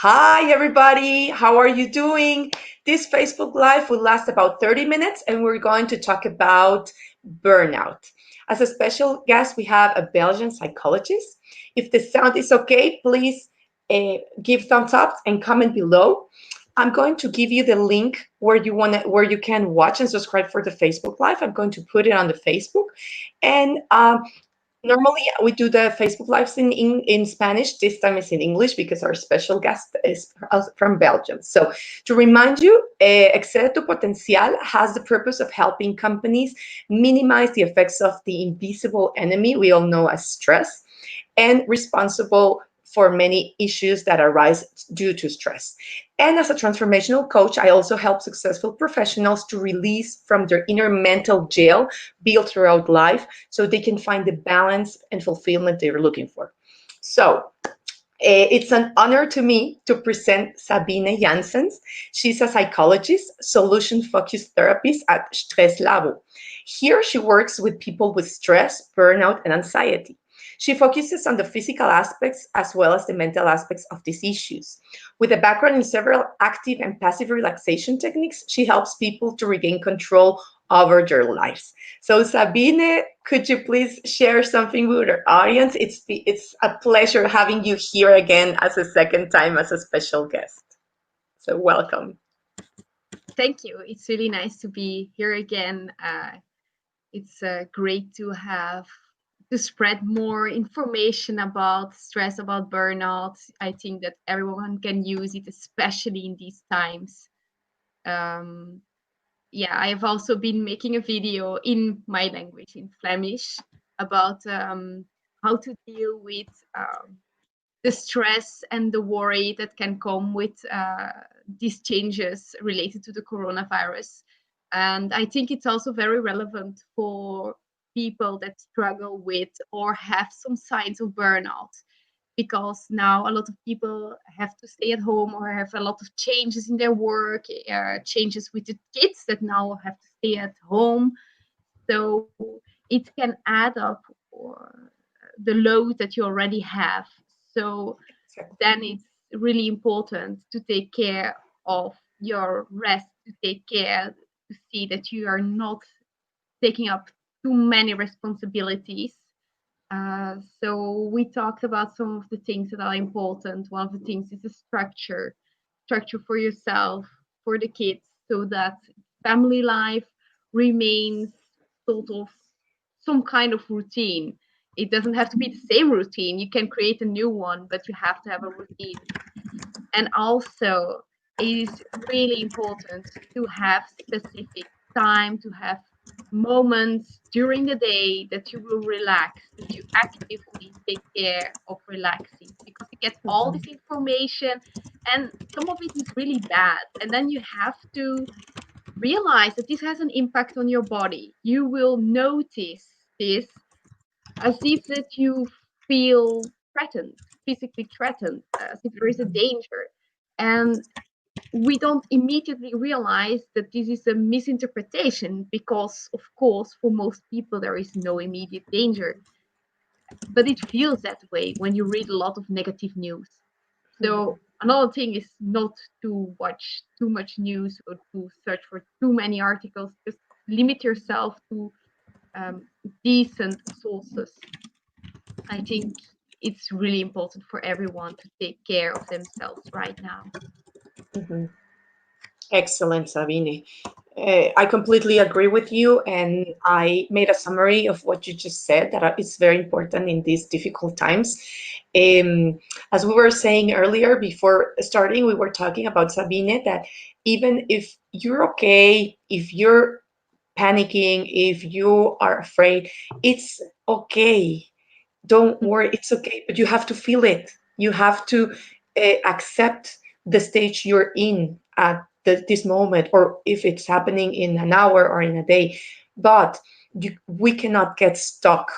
Hi, everybody. How are you doing? This Facebook Live will last about 30 minutes, and we're going to talk about burnout. As a special guest, we have a Belgian psychologist. If the sound is okay, please give thumbs up and comment below. I'm going to give you the link where you can watch and subscribe for the Facebook Live. I'm going to put it on the Facebook, and normally, we do the Facebook Lives in Spanish. This time it's in English because our special guest is from Belgium. So, to remind you, Excede tu Potencial has the purpose of helping companies minimize the effects of the invisible enemy we all know as stress and responsible for many issues that arise due to stress. And as a transformational coach, I also help successful professionals to release from their inner mental jail built throughout life so they can find the balance and fulfillment they're looking for. So, it's an honor to me to present Sabine Janssens. She's a psychologist, solution-focused therapist at Stress Labo. Here, she works with people with stress, burnout, and anxiety. She focuses on the physical aspects as well as the mental aspects of these issues. With a background in several active and passive relaxation techniques, she helps people to regain control over their lives. So, Sabine, could you please share something with our audience? It's a pleasure having you here again as a second time as a special guest. So, welcome. Thank you. It's really nice to be here again. It's great to spread more information about stress, about burnout. I think that everyone can use it, especially in these times. Yeah, I've also been making a video in my language, in Flemish, about how to deal with the stress and the worry that can come with these changes related to the coronavirus. And I think it's also very relevant for people that struggle with or have some signs of burnout, because now a lot of people have to stay at home or have a lot of changes in their work, changes with the kids that now have to stay at home. So it can add up or the load that you already have. So then it's really important to take care of your rest, to take care to see that you are not taking up too many responsibilities. So we talked about some of the things that are important. One of the things is the structure for yourself, for the kids, so that family life remains sort of some kind of routine. It doesn't have to be the same routine. You can create a new one, but you have to have a routine. And also, it is really important to have specific time, to have moments during the day that you will relax, that you actively take care of relaxing, because you get all this information and some of it is really bad. And then you have to realize that this has an impact on your body. You will notice this as if that you feel threatened, physically threatened, as if there is a danger. And we don't immediately realize that this is a misinterpretation because, of course, for most people, there is no immediate danger. But it feels that way when you read a lot of negative news. So another thing is not to watch too much news or to search for too many articles. Just limit yourself to decent sources. I think it's really important for everyone to take care of themselves right now. Mm-hmm. Excellent, Sabine. I completely agree with you, and I made a summary of what you just said that is very important in these difficult times. As we were saying earlier, before starting, we were talking about Sabine that even if you're okay, if you're panicking, if you are afraid, it's okay. Don't worry, it's okay, but you have to feel it. You have to accept the stage you're in at this moment, or if it's happening in an hour or in a day. But we cannot get stuck.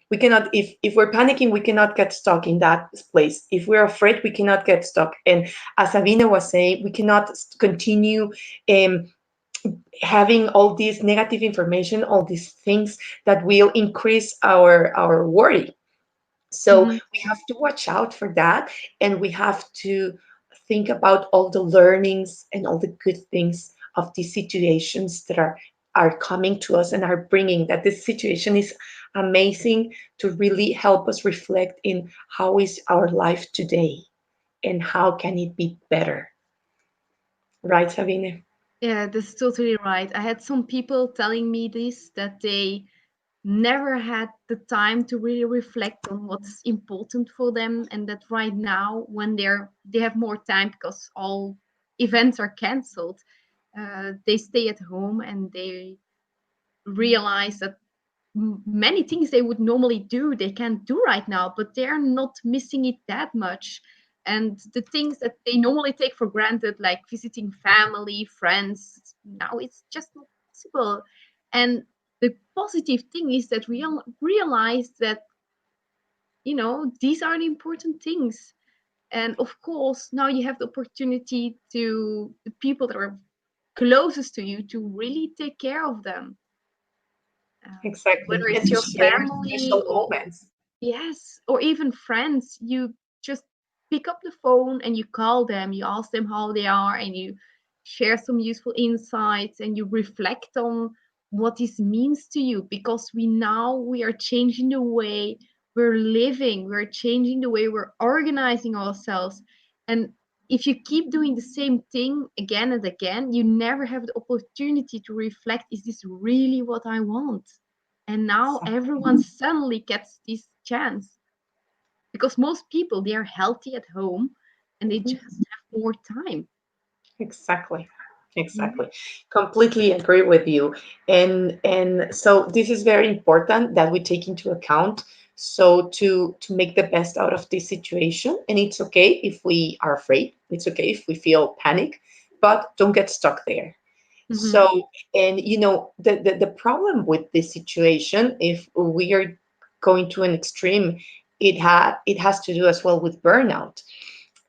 We cannot, if we're panicking, we cannot get stuck in that place. If we're afraid, we cannot get stuck. And as Sabine was saying, we cannot continue having all this negative information, all these things that will increase our worry. So Mm-hmm. we have to watch out for that, and we have to think about all the learnings and all the good things of these situations that are coming to us and are bringing that this situation is amazing to really help us reflect in how is our life today and how can it be better, right, Sabine? Yeah, that's totally right. I had some people telling me this, that they never had the time to really reflect on what's important for them, and that right now, when they have more time because all events are cancelled, they stay at home and they realize that many things they would normally do they can't do right now, but they're not missing it that much. And the things that they normally take for granted, like visiting family, friends, now it's just not possible. And the positive thing is that we all realize that, these are the important things. And of course, now you have the opportunity to the people that are closest to you to really take care of them, Exactly. whether And it's to your share family special or moments. yes, or even friends. You just pick up the phone and you call them, you ask them how they are, and you share some useful insights and you reflect on what this means to you, because we are changing the way we're living, we're changing the way we're organizing ourselves. And if you keep doing the same thing again and again, you never have the opportunity to reflect, is this really what I want? And now everyone suddenly gets this chance, because most people, they are healthy at home and they just have more time. Exactly. Mhm. Exactly. Completely agree with you. And so this is very important that we take into account so to make the best out of this situation. And it's okay if we are afraid. It's okay if we feel panic, but don't get stuck there. Mhm. So, and the problem with this situation, if we are going to an extreme, it has to do as well with burnout.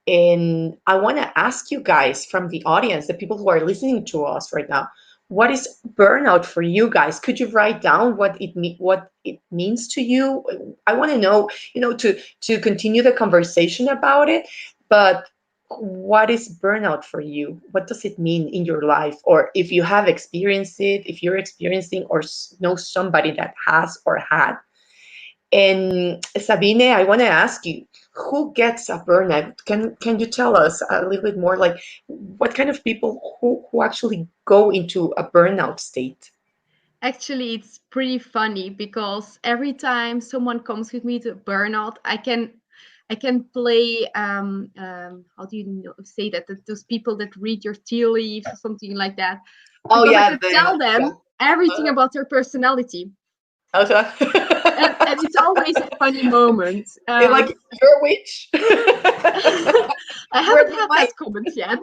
And I want to ask you guys from the audience, the people who are listening to us right now, what is burnout for you guys? Could you write down what it means to you? I want to know, to continue the conversation about it, but what is burnout for you? What does it mean in your life? Or if you have experienced it, if you're experiencing or know somebody that has or had. And Sabine, I want to ask you, who gets a burnout? Can you tell us a little bit more, like what kind of people who actually go into a burnout state? Actually, it's pretty funny because every time someone comes with me to burnout, I can play how do you say that, those people that read your tea leaves or something like that, Oh because I yeah, can tell yeah. them everything Uh, about their personality. also, And it's always a funny moment. they're like, you're a witch. I We're haven't the had mic. that comment yet,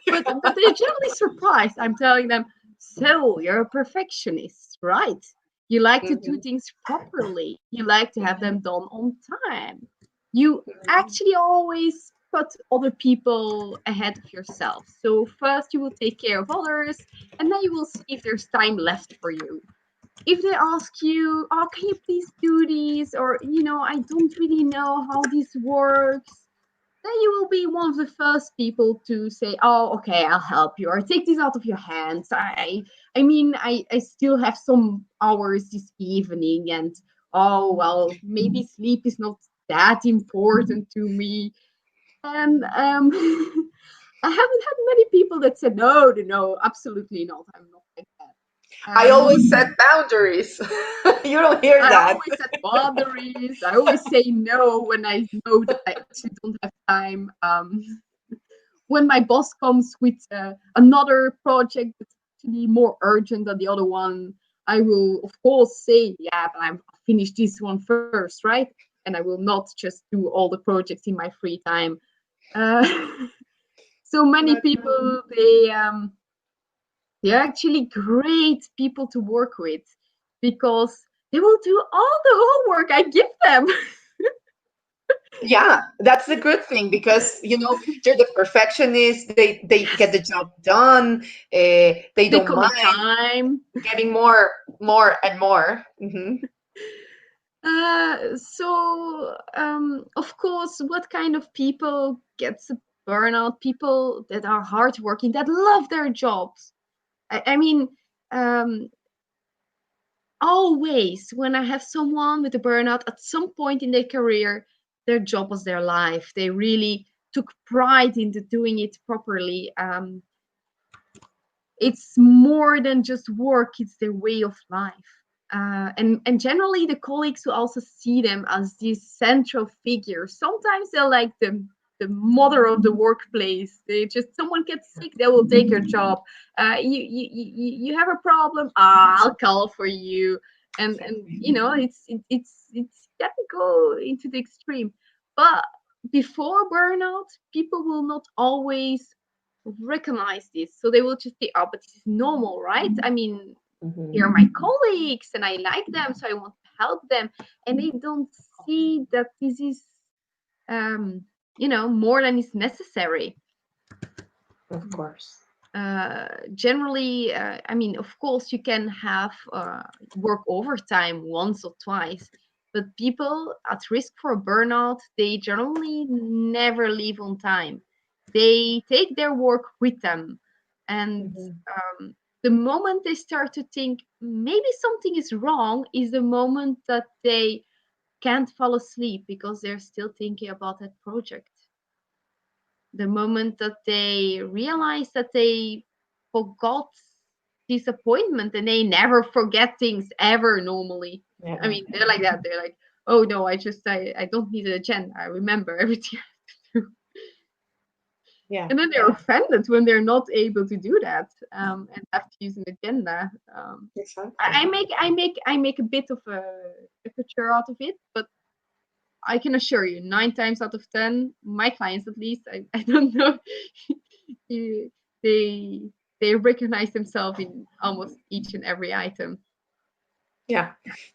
but they're generally surprised. I'm telling them, so you're a perfectionist, right? You like to do Mhm, things properly. You like to have them mhm, done on time. You mhm. actually always put other people ahead of yourself. So first you will take care of others, and then you will see if there's time left for you. If they ask you, oh, can you please do this? Or, I don't really know how this works, then you will be one of the first people to say, oh, okay, I'll help you, or take this out of your hands. I mean, I still have some hours this evening, and oh, well, maybe sleep is not that important to me. And I haven't had many people that said, no, no, no, absolutely not. I'm not like that. I always set boundaries. You don't hear I that. always set boundaries. I always say no when I know that I actually don't have time. When my boss comes with another project that's actually more urgent than the other one, I will, of course, say, yeah, but I'll finish this one first, right? And I will not just do all the projects in my free time. Uh, so many That's people, they're actually great people to work with, because they will do all the homework I give them. Yeah, that's the good thing because they're the perfectionists. They get the Yes, job done. They they don't commit mind time. getting more and more. So, of course, what kind of people gets a burnout, people that are hardworking, that love their jobs. I mean, um, always when I have someone with a burnout at some point in their career, their job was their life. They really took pride into doing it properly. It's more than just work, it's their way of life. And generally the colleagues will also see them as these central figures. Sometimes they're like the mother of the workplace. They just, someone gets sick, they will take your job. You have a problem, I'll call for you. And you know, it's that go into the extreme. But before burnout, people will not always recognize this. So they will just say, oh, but this is normal, right? I mean, they're my colleagues and I like them, so I want to help them. And they don't see that this is, um, more than is necessary. Of course. Generally, I mean, of course, you can have work overtime once or twice, but people at risk for burnout, they generally never leave on time. They take their work with them. And the moment they start to think maybe something is wrong is the moment that they can't fall asleep because they're still thinking about that project. The moment that they realize that they forgot disappointment, and they never forget things ever normally. I Never. mean, they're like that. They're like, oh no, I don't need an agenda. I remember everything. Yeah. And then they're offended when they're not able to do that, and have to use an agenda. Exactly. I make a bit of a caricature out of it, but I can assure you, 9 times out of 10, my clients at least, I don't know, they they recognize themselves in almost each and every item. Yeah.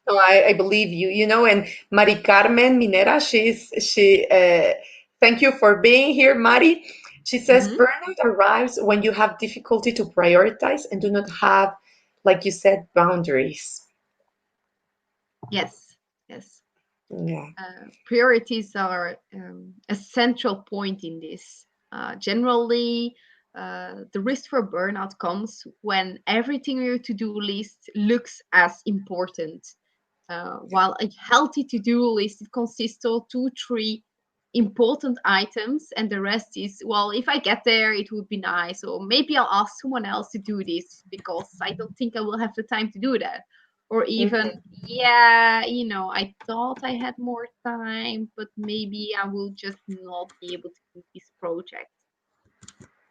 No, I believe you. You know, and Mari Carmen Minera, thank you for being here, Mari. She says Hmm. burnout arrives when you have difficulty to prioritize and do not have, like you said, boundaries. Yes, yes. Yeah. Priorities are a central point in this. Generally, the risk for burnout comes when everything on your to-do list looks as important. While a healthy to-do list, it consists of two, three important items, and the rest is, well, if I get there, it would be nice, or maybe I'll ask someone else to do this because I don't think I will have the time to do that. Or even, Mhm. yeah, I thought I had more time, but maybe I will just not be able to do this project.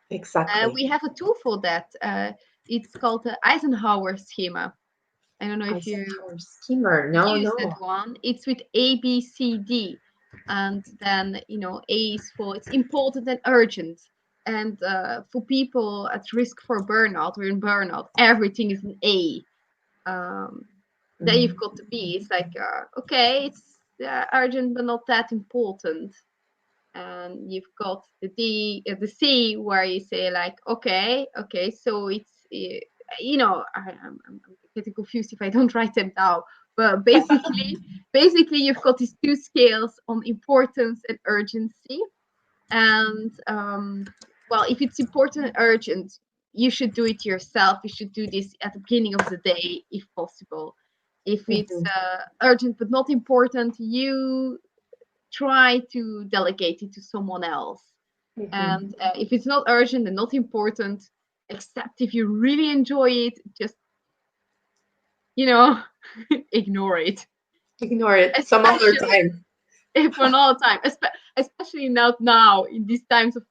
Exactly. We have a tool for that. It's called the Eisenhower schema. I don't know if you Eisenhower schemer. No, use that no. one. It's with A, B, C, D. And then, A is for it's important and urgent. And for people at risk for burnout or in burnout, everything is an A. Um, then you've Mhm. got the B. It's like, okay, it's urgent but not that important. And you've got the C, where you say like, okay, so it's I'm getting confused if I don't write them down. But basically, you've got these two scales on importance and urgency. And well, if it's important and urgent, you should do it yourself. You should do this at the beginning of the day if possible. If it's Mhm. urgent but not important, you try to delegate it to someone else. Mhm. And if it's not urgent and not important, except if you really enjoy it, just, you know, ignore it. Ignore it. Some other Especially time. for another time, especially now in these times of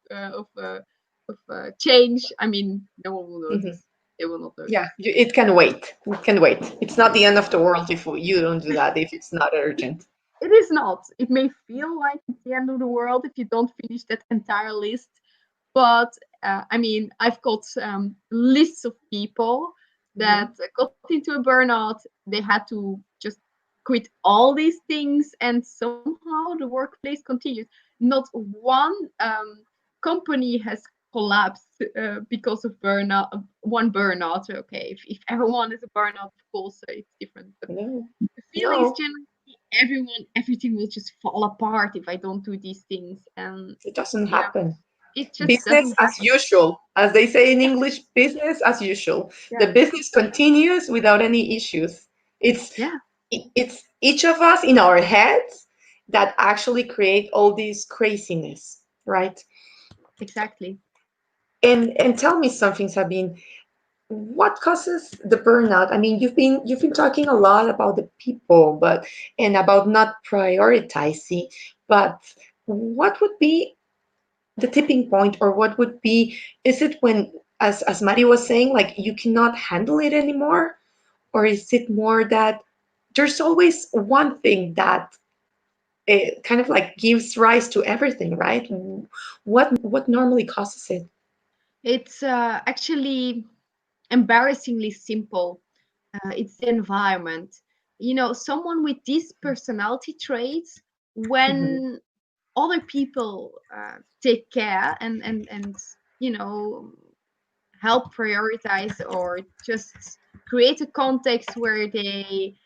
change. I mean, no one will Mhm. notice. They will not Yeah, notice. it can wait. It can wait. It's not the end of the world if you don't do that, if it's not urgent. It is not. It may feel like it's the end of the world if you don't finish that entire list. But I mean, I've got lists of people Mhm. that got into a burnout. They had to just quit all these things, and somehow the workplace continues. Not one company has collapsed because of burnout. One burnout. Okay, if everyone is a burnout, of course, it's different. But No, the feeling is no, generally everything will just fall apart if I don't do these things. And it doesn't you know, happen. it just Business doesn't as happen. usual, as they say in Yeah, English, business as usual. The yeah, business continues without any issues. It's yeah, it's each of us in our heads that actually create all this craziness, right? exactly. And tell me something, Sabine. What causes the burnout? I mean, you've been talking a lot about the people, but and about not prioritizing, but what would be the tipping point, or what would be, is it when, as Mari was saying, like you cannot handle it anymore, or is it more that there's always one thing that kind of like gives rise to everything, right? What normally causes it? It's actually embarrassingly simple. It's the environment. You know, someone with these personality traits, Mhm, when other people take care and you know help prioritize or just create a context where they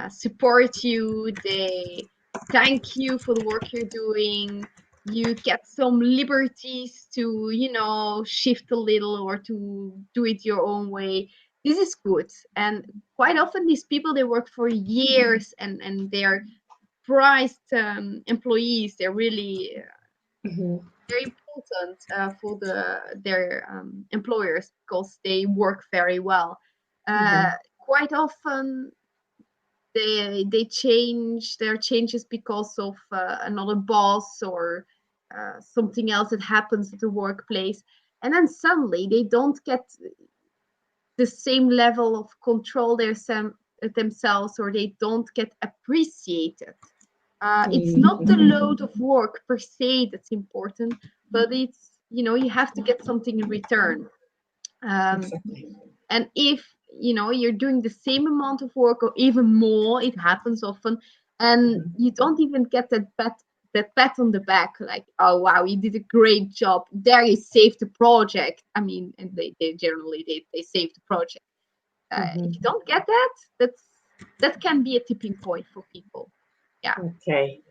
support you, they thank you for the work you're doing, you get some liberties to, you know, shift a little or to do it your own way. This is good. And quite often these people, they work for years and they're prized employees. They're really mhm, very important for their employers because they work very well. Uh, mhm, Quite often they change their changes because of another boss or something else that happens at the workplace, and then suddenly they don't get the same level of control themselves, or they don't get appreciated. It's not the mhm. load of work per se that's important, but it's, you know, you have to get something in return. Um, Exactly. and if, you know, you're doing the same amount of work or even more, it happens often, and Mhm, you don't even get that pat on the back, like, oh wow, you did a great job there, you saved the project. I mean, and they generally they save the project. If you mhm. don't get that, that can be a tipping point for people. Yeah. Okay.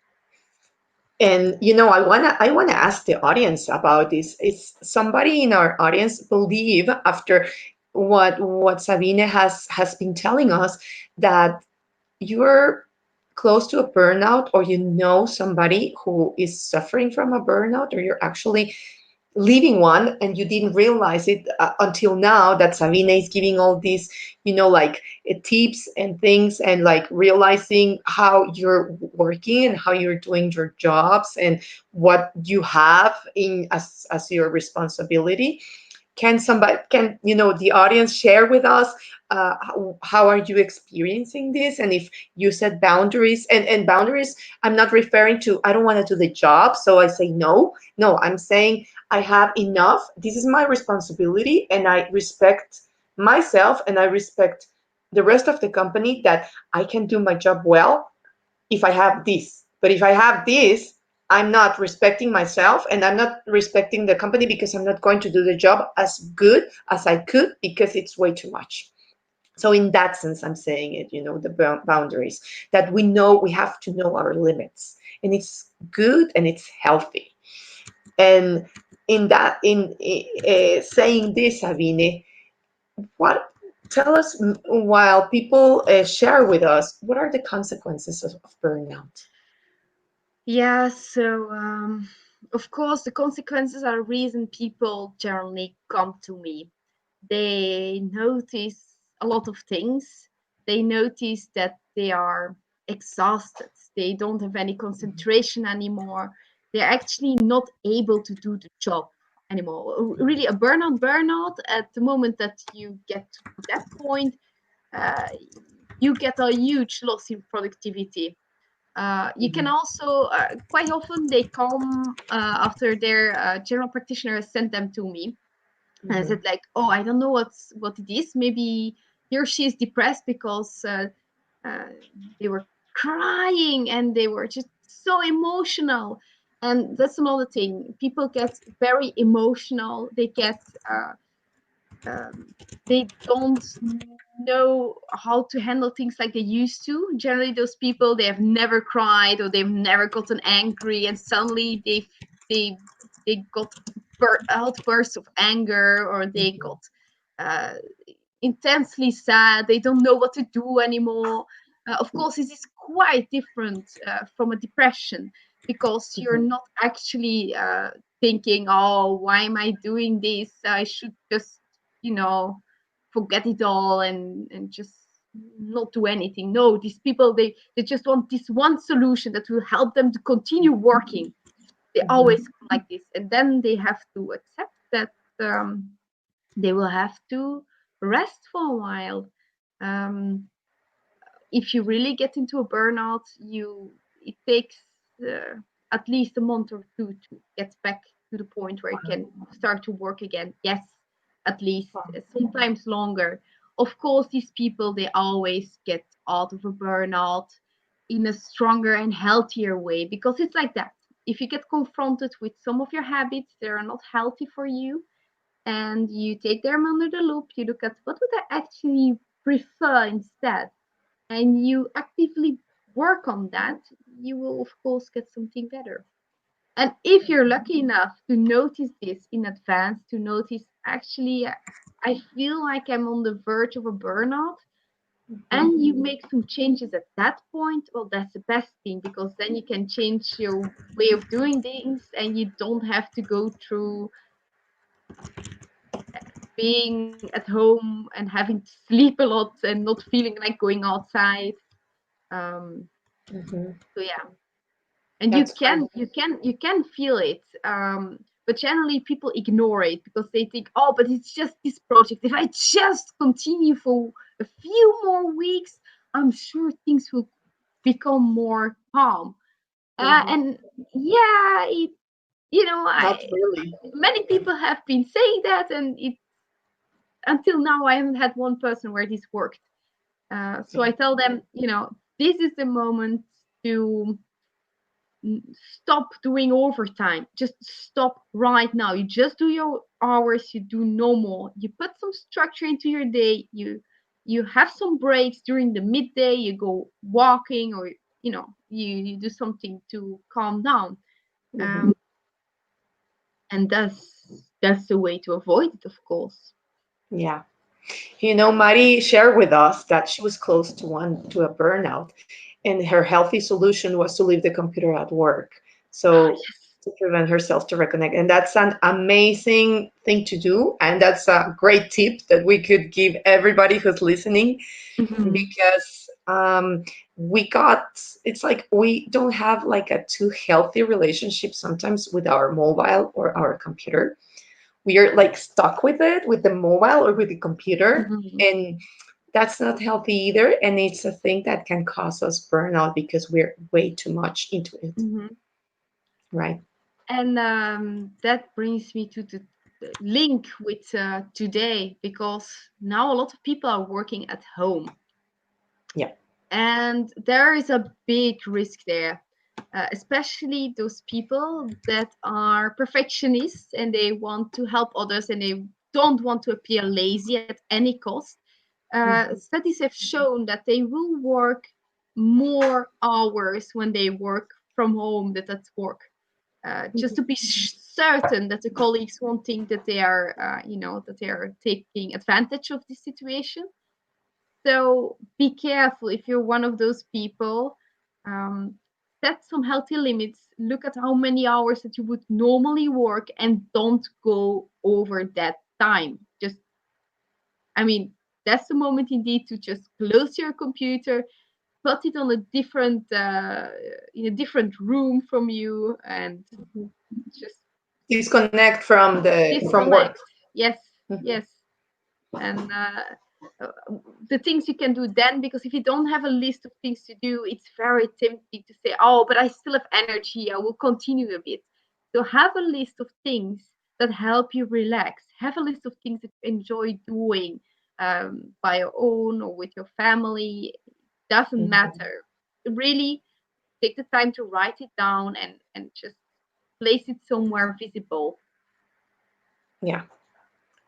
And I wanna ask the audience about this. Is somebody in our audience believe, after what Sabine has been telling us, that you're close to a burnout, or you know somebody who is suffering from a burnout, or you're actually leaving one and you didn't realize it until now, that Sabine is giving all these, like tips and things, and like realizing how you're working and how you're doing your jobs and what you have in as your responsibility. Can the audience share with us, how are you experiencing this? And if you set boundaries, and boundaries, I'm not referring to, I don't want to do the job, so I say no. No, I'm saying I have enough. This is my responsibility, and I respect myself, and I respect the rest of the company, that I can do my job well if I have this. But if I have this, I'm not respecting myself, and I'm not respecting the company, because I'm not going to do the job as good as I could, because it's way too much. So in that sense, I'm saying it, the boundaries, that we have to know our limits, and it's good and it's healthy. And in saying this, Sabine, what tell us, while people share with us, what are the consequences of burnout? Yeah, so of course, the consequences are the reason people generally come to me. They notice a lot of things. They notice that they are exhausted. They don't have any concentration anymore. They're actually not able to do the job anymore. Really, a burnout, at the moment that you get to that point, uh, you get a huge loss in productivity. You can Mhm, also quite often they come after their general practitioner has sent them to me and mhm, said like, oh, I don't know what it is. Maybe he or she is depressed because uh, they were crying and they were just so emotional. And that's another thing. People get very emotional. They get um, they don't know how to handle things like they used to. Generally, those people, they have never cried or they've never gotten angry, and suddenly they got outbursts of anger, or they got uh, intensely sad. They don't know what to do anymore. Of course, it is quite different from a depression, because you're Mhm. not actually thinking, oh, why am I doing this? I should just, you know, forget it all and just not do anything. No, these people, they just want this one solution that will help them to continue working. They always Mhm. come like this, and then they have to accept that they will have to rest for a while. Um, if you really get into a burnout, it takes uh, at least a month or two to get back to the point where you can start to work again. Yes, at least sometimes longer. Of course, these people, they always get out of a burnout in a stronger and healthier way, because it's like that. If you get confronted with some of your habits that are not healthy for you, and you take them under the loop, you look at what would I actually prefer instead, and you actively work on that, you will of course get something better. And if you're lucky enough to notice this in advance, to notice, actually, I feel like I'm on the verge of a burnout, and you make some changes at that point, well, that's the best thing, because then you can change your way of doing things, and you don't have to go through being at home and having to sleep a lot and not feeling like going outside. Um, Mhm. so yeah, and That's great. you can feel it. But generally, people ignore it because they think, oh, but it's just this project. If I just continue for a few more weeks, I'm sure things will become more calm. Mhm. And yeah, Not I really. many people have been saying that, and it until now I haven't had one person where this worked. So I tell them, this is the moment to stop doing overtime. Just stop right now. You just do your hours. You do no more. You put some structure into your day. You have some breaks during the midday. You go walking, or you do something to calm down. Mhm. Um, and that's the way to avoid it, of course. Yeah. Mari shared with us that she was close to a burnout, and her healthy solution was to leave the computer at work. Ah, So to prevent herself to reconnect. And that's an amazing thing to do. And that's a great tip that we could give everybody who's listening, yes. Hmm. because it's like we don't have like a too healthy relationship sometimes with our mobile or our computer. We are like stuck with it, with the mobile or with the computer, Hmm. and that's not healthy either, and it's a thing that can cause us burnout because we're way too much into it, Hmm. right? And that brings me to the link with today, because now a lot of people are working at home, Yeah. and there is a big risk there, especially those people that are perfectionists and they want to help others and they don't want to appear lazy at any cost. Mhm. Studies have shown that they will work more hours when they work from home than at work, just to be certain that the colleagues won't think that they are, that they are taking advantage of this situation. So be careful if you're one of those people. Um, Set some healthy limits. Look at how many hours that you would normally work and don't go over that time. I mean, that's the moment you need to just close your computer, put it on a different, in a different room from you, and just Disconnect from work. disconnect. Yes, Mhm. yes. And uh, the things you can do then, because if you don't have a list of things to do, it's very tempting to say, oh, but I still have energy, I will continue a bit. So have a list of things that help you relax. Have a list of things that you enjoy doing, by your own or with your family. Doesn't Mhm. matter. Really take the time to write it down, and just place it somewhere visible. Yeah.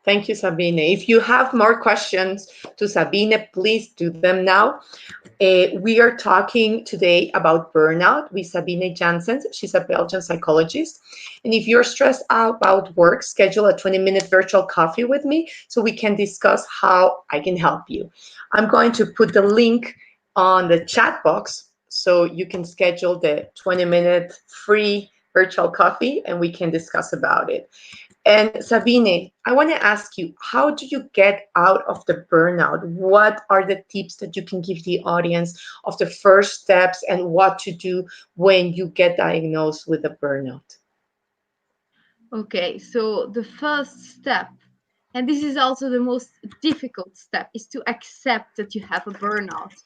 Thank you, Sabine. If you have more questions to Sabine, please do them now. We are talking today about burnout with Sabine Janssens. She's a Belgian psychologist. And if you're stressed out about work, schedule a 20-minute virtual coffee with me so we can discuss how I can help you. I'm going to put the link on the chat box so you can schedule the 20-minute free virtual coffee and we can discuss about it. And Sabine, I want to ask you, how do you get out of the burnout? What are the tips that you can give the audience of the first steps and what to do when you get diagnosed with a burnout? Okay, so the first step, and this is also the most difficult step, is to accept that you have a burnout.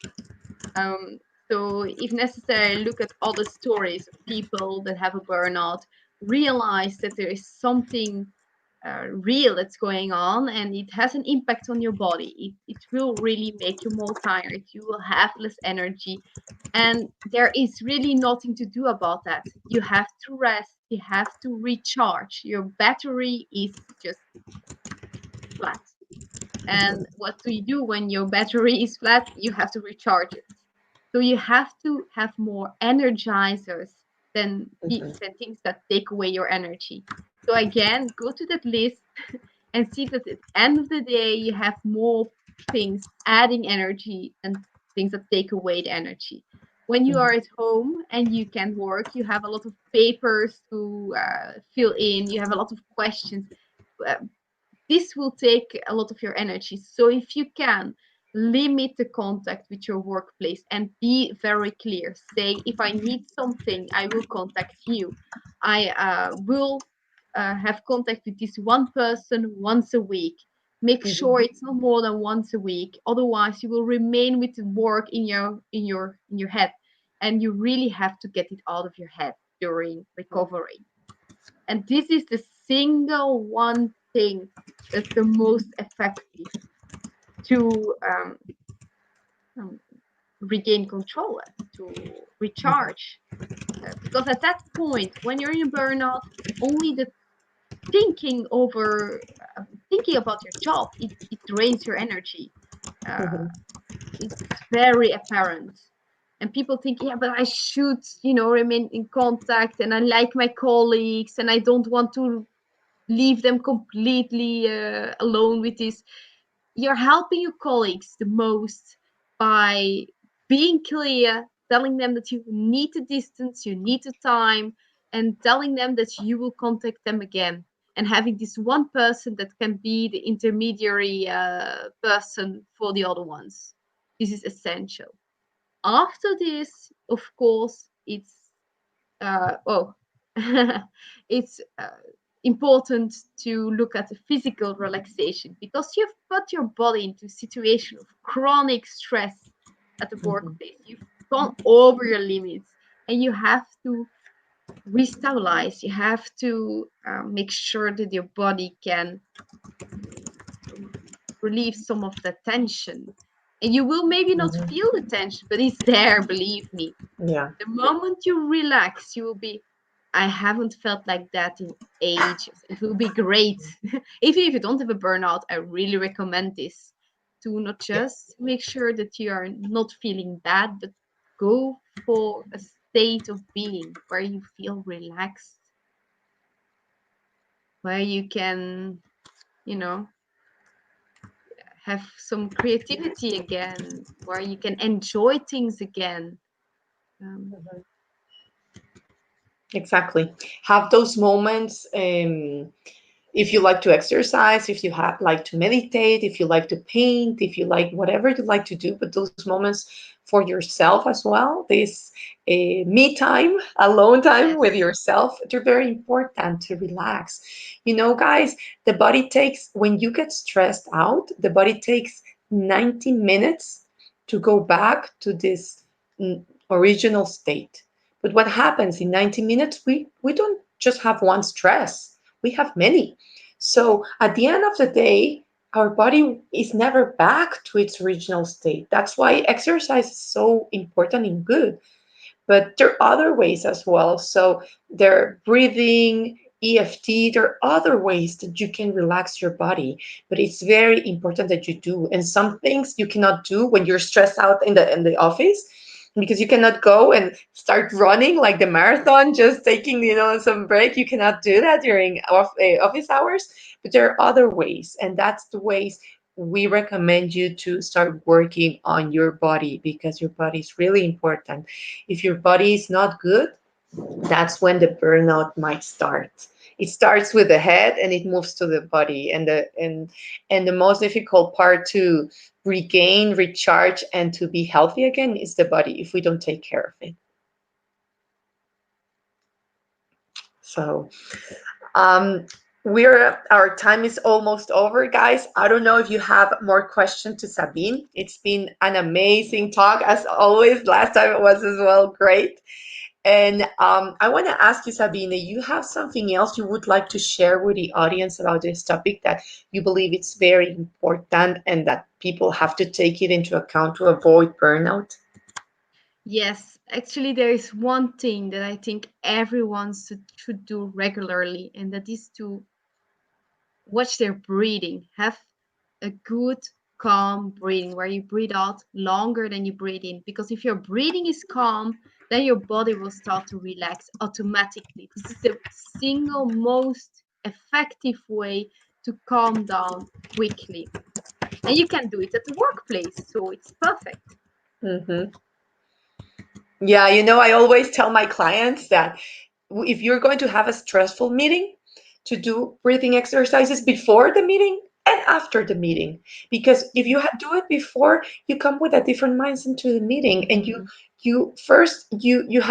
Um, so, if necessary, look at all the stories of people that have a burnout, realize that there is something real that's going on and it has an impact on your body. It will really make you more tired. You will have less energy. And there is really nothing to do about that. You have to rest, you have to recharge. Your battery is just flat. And what do you do when your battery is flat? You have to recharge it. So you have to have more energizers than, Mhm, than things that take away your energy. So again, go to that list and see that at the end of the day, you have more things adding energy and things that take away the energy. When you are mhm, at home and you can work, you have a lot of papers to fill in, you have a lot of questions. Uh, this will take a lot of your energy. So if you can limit the contact with your workplace and be very clear, say, if I need something, I will contact you. I will have contact with this one person once a week. Make sure mhm, it's not more than once a week. Otherwise, you will remain with the work in your head, and you really have to get it out of your head during recovery. And this is the single one thing that's the most effective to um, regain control, to mhm, recharge. Because at that point, when you're in burnout, only the thinking over thinking about your job, it drains your energy. Uh, mhm, it's very apparent. And people think, yeah, but I should, remain in contact and I like my colleagues and I don't want to leave them completely alone with this. You're helping your colleagues the most by being clear, telling them that you need the distance, you need the time, and telling them that you will contact them again. And having this one person that can be the intermediary person for the other ones. This is essential. After this, of course, oh, it's important to look at the physical relaxation because you've put your body into a situation of chronic stress at the mhm, workplace. You've gone over your limits and you have to restabilize. You have to make sure that your body can relieve some of the tension. And you will maybe not mhm. feel the tension, but it's there, believe me. Yeah. The moment you relax, you will be, I haven't felt like that in ages. It will be great. Even if you don't have a burnout, I really recommend this to not Yeah. just make sure that you are not feeling bad, but go for a state of being where you feel relaxed, where you can, you know, have some creativity again, where you can enjoy things again. Um, Mhm. Exactly. Have those moments. If you like to exercise, if you like to meditate, if you like to paint, if you like whatever you like to do, but those moments for yourself as well, this me time, alone time with yes. yourself, they're very important to relax. You know, guys, the body takes, when you get stressed out, the body takes 90 minutes to go back to this original state. But what happens in 90 minutes, we don't just have one stress, we have many. So at the end of the day, our body is never back to its original state. That's why exercise is so important and good. But there are other ways as well. So they're breathing, EFT. There are other ways that you can relax your body, but it's very important that you do. And some things you cannot do when you're stressed out in the office, because you cannot go and start running like the marathon, just taking some break. You cannot do that during office hours. But there are other ways, and that's the ways we recommend you to start working on your body, because your body is really important. If your body is not good, that's when the burnout might start. It starts with the head and it moves to the body, and the most difficult part to regain, recharge, and to be healthy again is the body if we don't take care of it. So um, our time is almost over, guys. I don't know if you have more questions to Sabine. It's been an amazing talk as always. Last time it was as well great. And I want to ask you, Sabine, you have something else you would like to share with the audience about this topic that you believe it's very important and that people have to take it into account to avoid burnout? Yes, actually, there is one thing that I think everyone should do regularly, and that is to watch their breathing. Have a good, calm breathing where you breathe out longer than you breathe in. Because if your breathing is calm, then your body will start to relax automatically. This is the single most effective way to calm down quickly. And you can do it at the workplace, so it's perfect. Hmm. Yeah, I always tell my clients that if you're going to have a stressful meeting, to do breathing exercises before the meeting and after the meeting. Because if you do it before, you come with a different mindset into the meeting, and you Mhm. you first you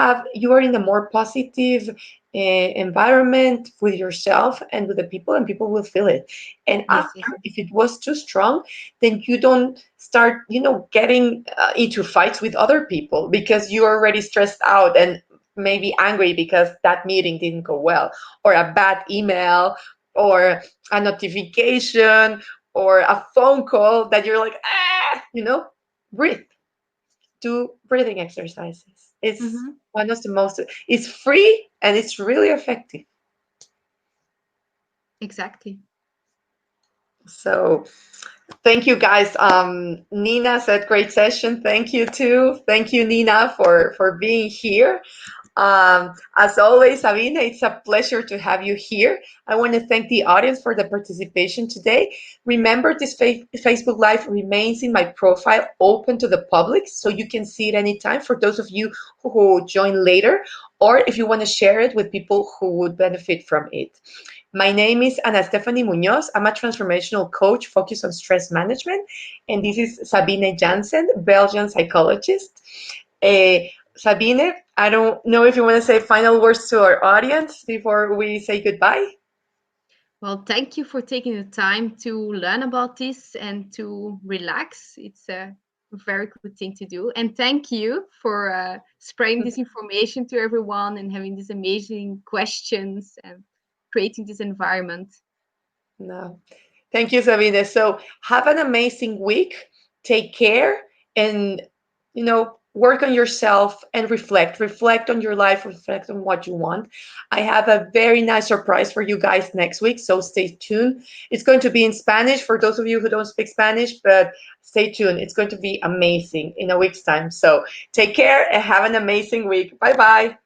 are in a more positive environment with yourself and with the people, and people will feel it. And Yes, after, if it was too strong, then you don't start getting into fights with other people, because you're already stressed out and maybe angry because that meeting didn't go well, or a bad email, or a notification, or a phone call that you're like, breathe. Do breathing exercises. It's hmm one of the most, it's free and it's really effective. exactly. So thank you, guys. Nina said great session. Thank you too. Thank you, Nina, for being here. As always, Sabina, it's a pleasure to have you here. I want to thank the audience for the participation today. Remember, this Facebook Live remains in my profile, open to the public, so you can see it anytime for those of you who join later, or if you want to share it with people who would benefit from it. My name is Ana Stephanie Munoz. I'm a transformational coach focused on stress management, and this is Sabine Jansen, Belgian psychologist. Uh, Sabine, I don't know if you want to say final words to our audience before we say goodbye. Well, thank you for taking the time to learn about this and to relax. It's a very good thing to do. And thank you for spreading this information to everyone and having these amazing questions and creating this environment. No. Thank you, Sabine. So have an amazing week. Take care, and work on yourself and reflect. Reflect on your life, reflect on what you want. I have a very nice surprise for you guys next week, so stay tuned. It's going to be in Spanish for those of you who don't speak Spanish, but stay tuned. It's going to be amazing in a week's time. So take care and have an amazing week. Bye bye.